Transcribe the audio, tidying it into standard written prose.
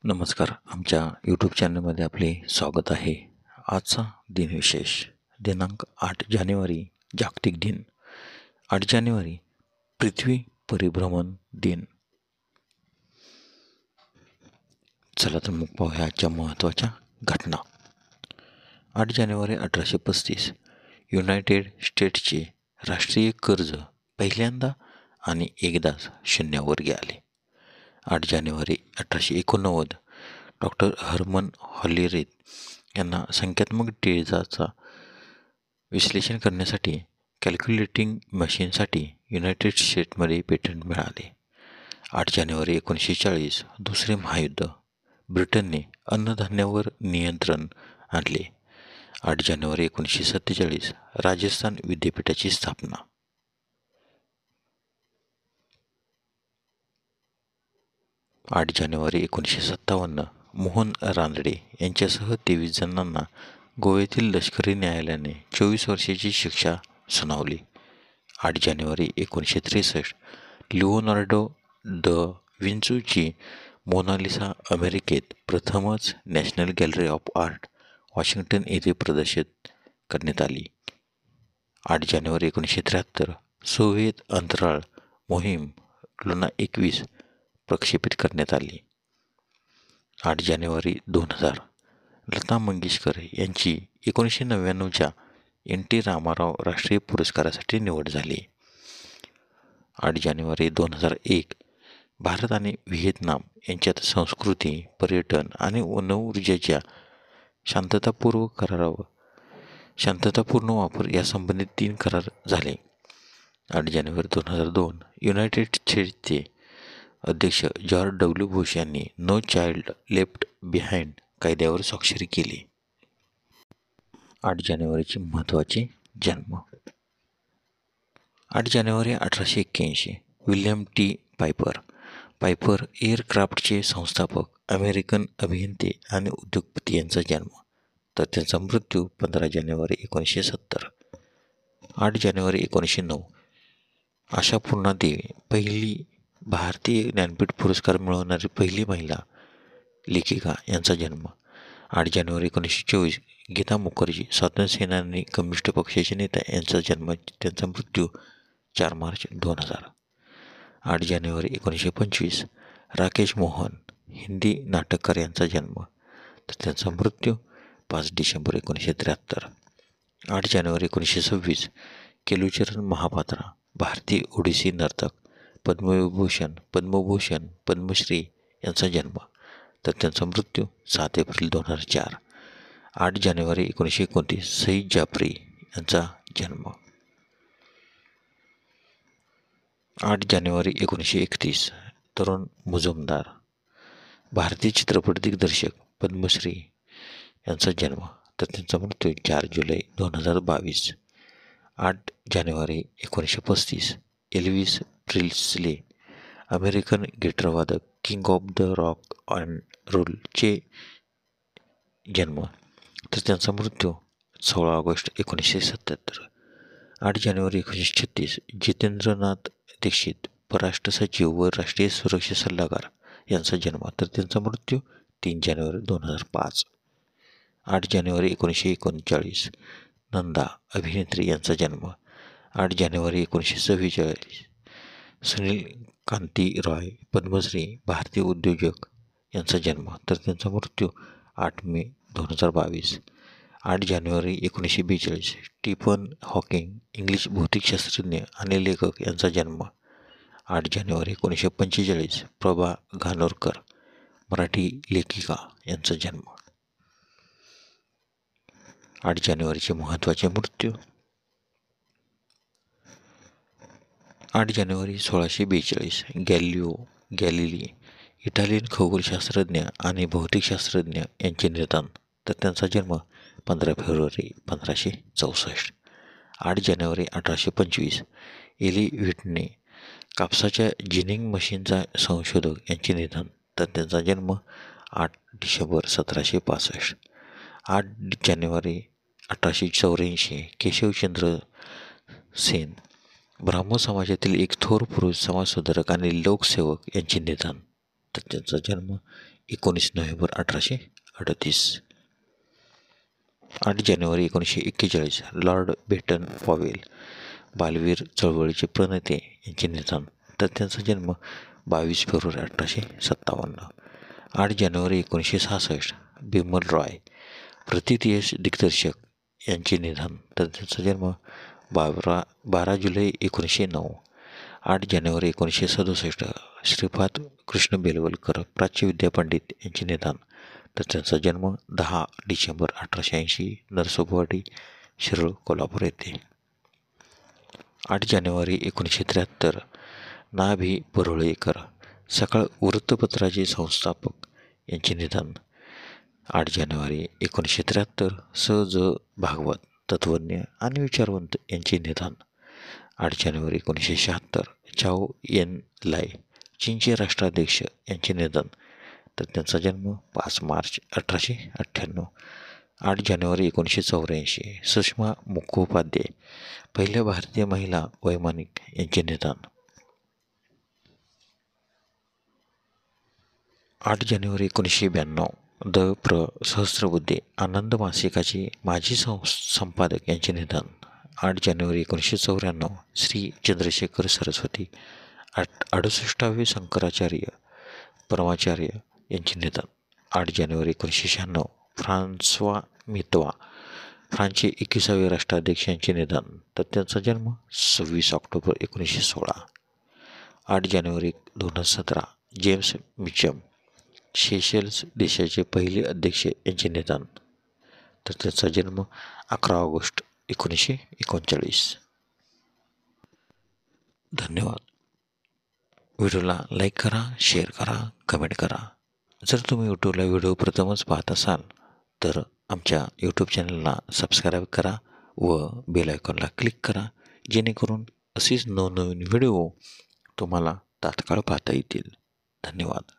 नमस्कार. आमच्या यूट्यूब चॅनलमध्ये आपले स्वागत आहे. आजचा दिनविशेष दिनांक 8 जानेवारी जागतिक दिन. 8 जानेवारी पृथ्वी परिभ्रमण दिन. चला तर मग पाहूया आजच्या महत्त्वाच्या घटना. 8 जानेवारी 1835 युनायटेड स्टेट्सचे राष्ट्रीय कर्ज पहिल्यांदा आणि एकदाच शून्यावर गेले. 8 जानेवारी 1889 डॉक्टर हर्मन हॉलिरेथ यांना संख्यात्मक डेटाचा विश्लेषण करण्यासाठी कॅल्क्युलेटिंग मशीनसाठी युनायटेड स्टेट्समध्ये पेटंट मिळाले. 8 जानेवारी 1940 दुसरे महायुद्ध. ब्रिटनने अन्नधान्यावर नियंत्रण आणले. 8 जानेवारी 1947 राजस्थान विद्यापीठाची स्थापना. 8 जानेवारी 1957 मोहन रानडे यांच्यासह 23 जणांना गोव्यातील लष्करी न्यायालयाने 24 वर्षाची शिक्षा सुनावली. 8 जानेवारी 1963 लिओनार्डो द विंचीची मोनालिसा अमेरिकेत प्रथमच national gallery of art Washington येथे प्रदर्शित करण्यात आली. 8 जानेवारी 1973 सोव्हिएत अंतराळ मोहीम लुना 21 प्रक्षेपित करण्यात आली. 8 जानेवारी 2000 लता मंगेशकर यांची 1999च्या NT रामाराव राष्ट्रीय पुरस्कारासाठी निवड झाली. 8 जानेवारी 2001 भारत आणि व्हिएतनाम यांच्यात संस्कृती, पर्यटन आणि अणुऊर्जेच्या शांततापूर्ण वापर यासंबंधित 3 करार झाले. 8 जानेवारी 2002 युनायटेड स्टेट्सचे अध्यक्ष जॉर्ज W. बुश यांनी नो चाइल्ड लेफ्ट बिहाइंड कायद्यावर स्वाक्षरी केली. 8 जानेवारीचे महत्त्वाचे जन्म. 8 जानेवारी 1881 विल्यम T. पायपर एअरक्राफ्टचे संस्थापक, अमेरिकन अभियंते आणि उद्योगपती यांचा जन्म, तर त्यांचा मृत्यू 15 जानेवारी 1970. 8 जानेवारी 1909 आशापूर्णा देवी, पहिली भारतीय ज्ञानपीठ पुरस्कार मिळवणारी पहिली महिला लेखिका, यांचा जन्म. 8 जानेवारी 1924 गीता मुखर्जी, स्वातंत्र्यसेनानी, कम्युनिस्ट पक्षाचे नेता, यांचा जन्म, त्यांचा मृत्यू 4 मार्च 2000. 8 जानेवारी 1925 राकेश मोहन, हिंदी नाटककार, यांचा जन्म, तर त्यांचा मृत्यू 5 डिसेंबर 1973. 8 जानेवारी 1926 केलुचरण महापात्रा, भारतीय ओडिसी नर्तक, पद्मविभूषण, पद्मभूषण, पद्मश्री यांचा जन्म, तर त्यांचा मृत्यू 7 एप्रिल 2004. 8 जानेवारी 1929 सईद जाफरी यांचा जन्म. 8 जानेवारी 1931 तरुण मुजुमदार, भारतीय चित्रपट दिग्दर्शक, पद्मश्री यांचा जन्म, तर त्यांचा मृत्यू 4 जुलै 2022. 8 जानेवारी 1935 एल्विस प्रिस्ले, अमेरिकन गिटारवादक, king of the rock and रोलचे जन्म, तर त्यांचा मृत्यू 16 ऑगस्ट 1977. 8 जानेवारी 1936 जितेंद्रनाथ दीक्षित, परराष्ट्र सचिव व राष्ट्रीय सुरक्षा सल्लागार, यांचा जन्म, तर त्यांचा मृत्यू 3 जानेवारी 2005. 8 जानेवारी 1939 नंदा, अभिनेत्री, यांचा जन्म. 8 जानेवारी 1944 सुनील कांती रॉय, पद्मश्री, भारतीय उद्योजक, यांचा जन्म, तर त्यांचा मृत्यू 8 मे 2022. 8 जानेवारी 1942 स्टीफन हॉकिंग, इंग्लिश भौतिकशास्त्रज्ञ आणि लेखक, यांचा जन्म. 8 जानेवारी 1945 प्रभा घानोरकर, मराठी लेखिका, यांचा जन्म. 8 जानेवारीचे महत्त्वाचे मृत्यू. 8 जानेवारी 1642 गॅलिलिओ गॅलिली, इटालियन खगोलशास्त्रज्ञ आणि भौतिकशास्त्रज्ञ, यांचे निधन, तर त्यांचा जन्म 15 फेब्रुवारी 1564. 8 जानेवारी 1825 एली व्हिटने, कापसाच्या जिनिंग मशीनचा संशोधक, यांचे निधन, तर त्यांचा जन्म 8 डिसेंबर 1765. 8 जानेवारी 1884 केशवचंद्र सेन, ब्राह्मण समाजातील एक थोर पुरुष समाजसुधारक आणि लोकसेवक, यांचे निधन. तर त्यांचा जन्म 19 नोव्हेंबर 1838. 8 जानेवारी 1941 लॉर्ड बेटन पॉवेल, बालवीर चळवळीचे प्रणेते यांचे निधन. तर त्यांचा जन्म 22 फेब्रुवारी 1857. 8 जानेवारी 1966 बिमल रॉय, प्रतिथयश दिग्दर्शक यांचे निधन. तर त्यांचा जन्म 12 जुलै 1909. 8 जानेवारी 1967 श्रीपाद कृष्ण बेलवलकर, प्राच्य विद्यापंडित यांचे निधन. तर त्यांचा जन्म 10 डिसेंबर 1880 नरसोबवाडी, शिरोळ, कोल्हापूर येथे. 8 जानेवारी 1973 ना. भी. परुळेकर, सकाळ वृत्तपत्राचे संस्थापक यांचे निधन. 8 जानेवारी 1973 स. ज. भागवत, तत्त्वज्ञ आणि विचारवंत यांचे निधन. 8 जानेवारी 1976 चाओ एन लाय, चीनचे राष्ट्राध्यक्ष यांचे निधन. तर त्यांचा जन्म 5 मार्च 1898. 8 जानेवारी 1984 सुषमा मुखोपाध्याय, पहिल्या भारतीय महिला वैमानिक यांचे निधन. 8 जानेवारी 1992 द. प्र. सहस्त्रबुद्धे, आनंद मासिकाचे माजी संपादक यांचे निधन. 8 जानेवारी 1994 श्री चंद्रशेखर सरस्वती, 68वे शंकराचार्य परमाचार्य यांचे निधन. 8 जानेवारी 1996 फ्रान्सवा मित्वा, फ्रान्सचे 21वे राष्ट्राध्यक्ष यांचे निधन. तर त्यांचा जन्म 26 ऑक्टोबर 1916. 8 जानेवारी 2017 जेम्स मिचम, सेशेल्स देशाचे पहिले अध्यक्ष यांचे निधन. तर त्यांचा जन्म 11 ऑगस्ट 1939. धन्यवाद. व्हिडिओला लाईक करा, शेअर करा, कमेंट करा. जर तुम्ही यूट्यूबला व्हिडिओ प्रथमच पाहत असाल तर आमच्या यूट्यूब चॅनलला सबस्क्राईब करा व बेल आयकॉनला क्लिक करा, जेणेकरून असेच नवनवीन व्हिडिओ तुम्हाला तात्काळ पाहता येतील. धन्यवाद.